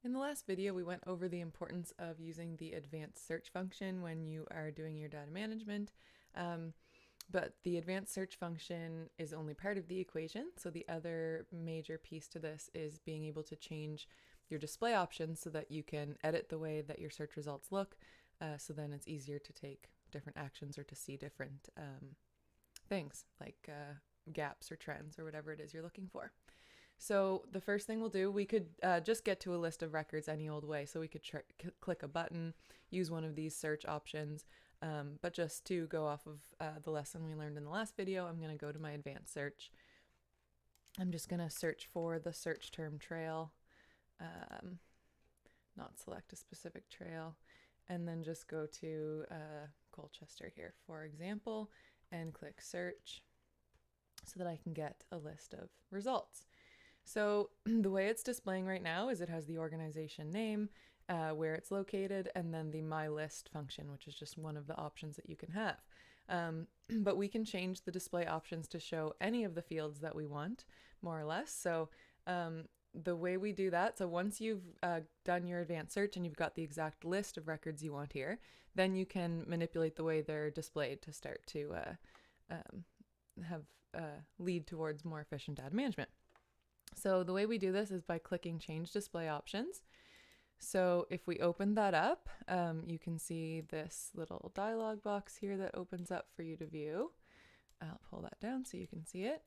In the last video, we went over the importance of using the advanced search function when you are doing your data management. But the advanced search function is only part of the equation. So the other major piece to this is being able to change your display options so that you can edit the way that your search results look. So then it's easier to take different actions or to see different things like gaps or trends or whatever it is you're looking for. So the first thing we'll do, we could just get to a list of records any old way. So we could click a button, use one of these search options. But just to go off of the lesson we learned in the last video, I'm going to go to my advanced search. I'm just going to search for the search term trail, not select a specific trail, and then just go to Colchester here, for example, and click search so that I can get a list of results. So the way it's displaying right now is it has the organization name, where it's located, and then the My List function, which is just one of the options that you can have. But we can change the display options to show any of the fields that we want, more or less. So the way we do that, so once you've done your advanced search and you've got the exact list of records you want here, then you can manipulate the way they're displayed to start to lead towards more efficient data management. So the way we do this is by clicking Change Display Options. So if we open that up, you can see this little dialog box here that opens up for you to view. I'll pull that down so you can see it.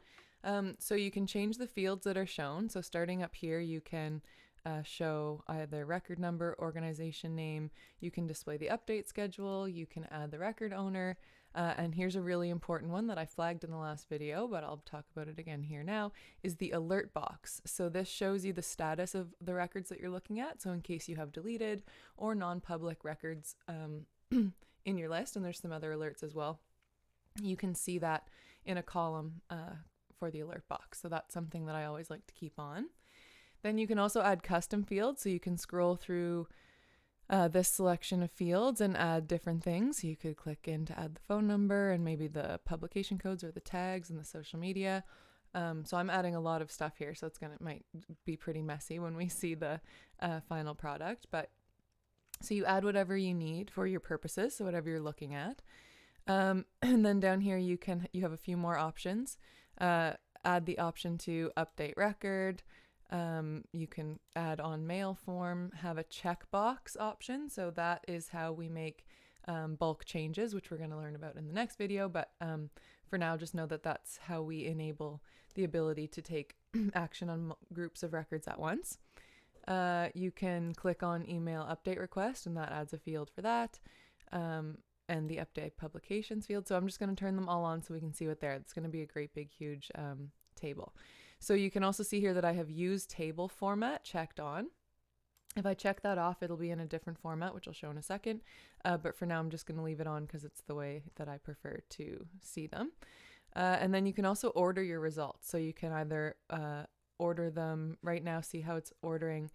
So you can change the fields that are shown. So starting up here, you can show either record number, organization name, you can display the update schedule, you can add the record owner, and here's a really important one that I flagged in the last video, but I'll talk about it again here now, is the alert box. So this shows you the status of the records that you're looking at. So in case you have deleted or non-public records in your list, and there's some other alerts as well, you can see that in a column for the alert box. So that's something that I always like to keep on. Then you can also add custom fields, so you can scroll through this selection of fields and add different things. You could click in to add the phone number and maybe the publication codes or the tags and the social media. So I'm adding a lot of stuff here, so might be pretty messy when we see the final product. But so you add whatever you need for your purposes, so whatever you're looking at. And then down here you have a few more options. Add the option to update record. You can add on mail form, have a checkbox option. So that is how we make bulk changes, which we're going to learn about in the next video. But for now, just know that that's how we enable the ability to take action on groups of records at once. You can click on email update request, and that adds a field for that. And the update publications field. So I'm just going to turn them all on so we can see what they're. It's going to be a great big huge table. So you can also see here that I have used table format checked on. If I check that off, it'll be in a different format, which I'll show in a second. But for now, I'm just going to leave it on because it's the way that I prefer to see them. And then you can also order your results. So you can either order them right now, see how it's ordering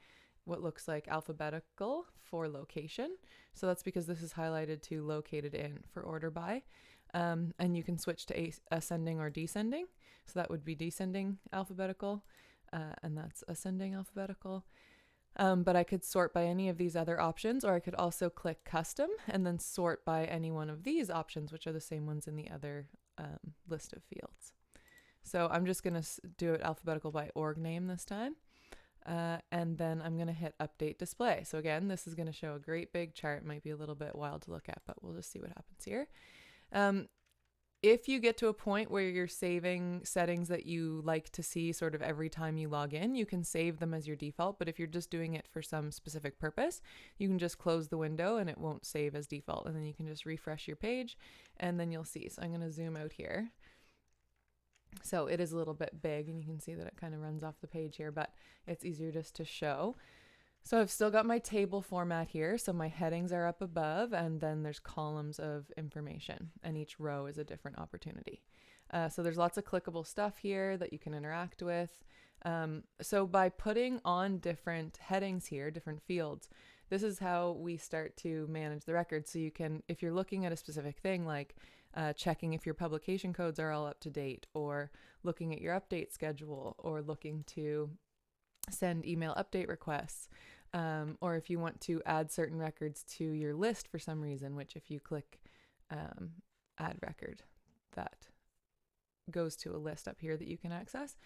what looks like alphabetical for location. So that's because this is highlighted to located in for order by. And you can switch to ascending or descending. So that would be descending alphabetical, and that's ascending alphabetical. But I could sort by any of these other options, or I could also click custom and then sort by any one of these options, which are the same ones in the other list of fields. So I'm just going to do it alphabetical by org name this time. And then I'm going to hit update display. So again, this is going to show a great big chart. It might be a little bit wild to look at, but we'll just see what happens here. If you get to a point where you're saving settings that you like to see sort of every time you log in, you can save them as your default. But if you're just doing it for some specific purpose, you can just close the window and it won't save as default. And then you can just refresh your page and then you'll see. So I'm going to zoom out here. So it is a little bit big and you can see that it kind of runs off the page here, but it's easier just to show. So I've still got my table format here. So my headings are up above and then there's columns of information and each row is a different opportunity. So there's lots of clickable stuff here that you can interact with. So by putting on different headings here, different fields, this is how we start to manage the record. So you can, if you're looking at a specific thing like checking if your publication codes are all up to date, or looking at your update schedule, or looking to send email update requests, or if you want to add certain records to your list for some reason, which if you click add record, that goes to a list up here that you can access.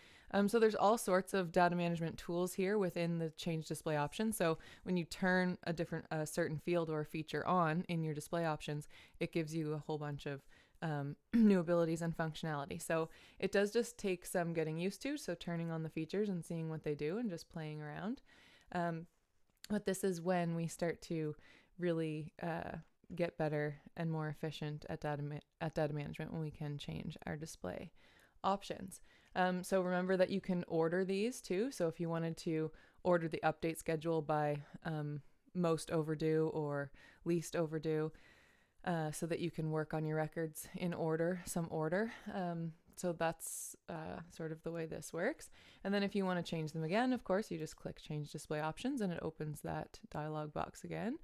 So there's all sorts of data management tools here within the change display option. So when you turn a certain field or a feature on in your display options, it gives you a whole bunch of new abilities and functionality. So it does just take some getting used to. So turning on the features and seeing what they do and just playing around. But this is when we start to really get better and more efficient at data management, when we can change our display options. So remember that you can order these too. So if you wanted to order the update schedule by most overdue or least overdue, so that you can work on your records in order, some order. So that's sort of the way this works. And then if you want to change them again, of course, you just click change display options and it opens that dialog box again.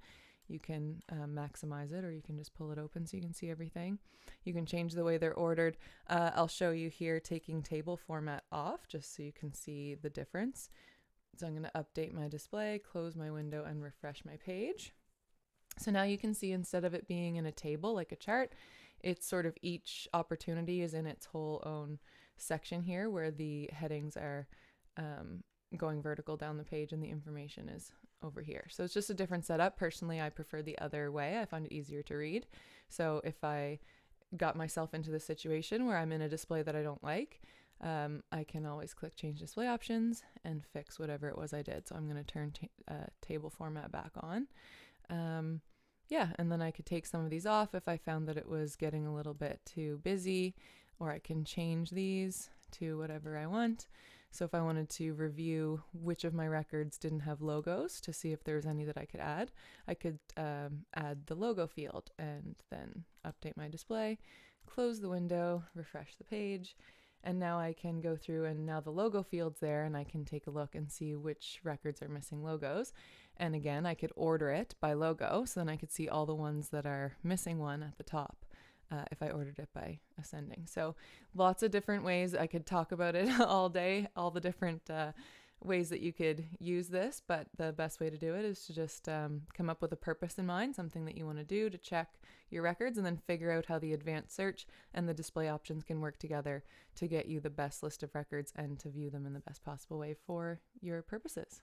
You can maximize it, or you can just pull it open so you can see everything. You can change the way they're ordered. I'll show you here taking table format off just so you can see the difference. So I'm going to update my display, close my window, and refresh my page. So now you can see, instead of it being in a table like a chart, it's sort of each opportunity is in its whole own section here, where the headings are going vertical down the page and the information is over here. So it's just a different setup. Personally, I prefer the other way. I find it easier to read. So if I got myself into the situation where I'm in a display that I don't like, I can always click change display options and fix whatever it was I did. So I'm going to turn table format back on. Yeah, and then I could take some of these off if I found that it was getting a little bit too busy, or I can change these to whatever I want. So if I wanted to review which of my records didn't have logos to see if there was any that I could add, I could add the logo field and then update my display, close the window, refresh the page, and now I can go through, and now the logo field's there, and I can take a look and see which records are missing logos. And again, I could order it by logo, so then I could see all the ones that are missing one at the top. If I ordered it by ascending. So lots of different ways. I could talk about it all day, all the different ways that you could use this, but the best way to do it is to just come up with a purpose in mind, something that you want to do to check your records, and then figure out how the advanced search and the display options can work together to get you the best list of records and to view them in the best possible way for your purposes.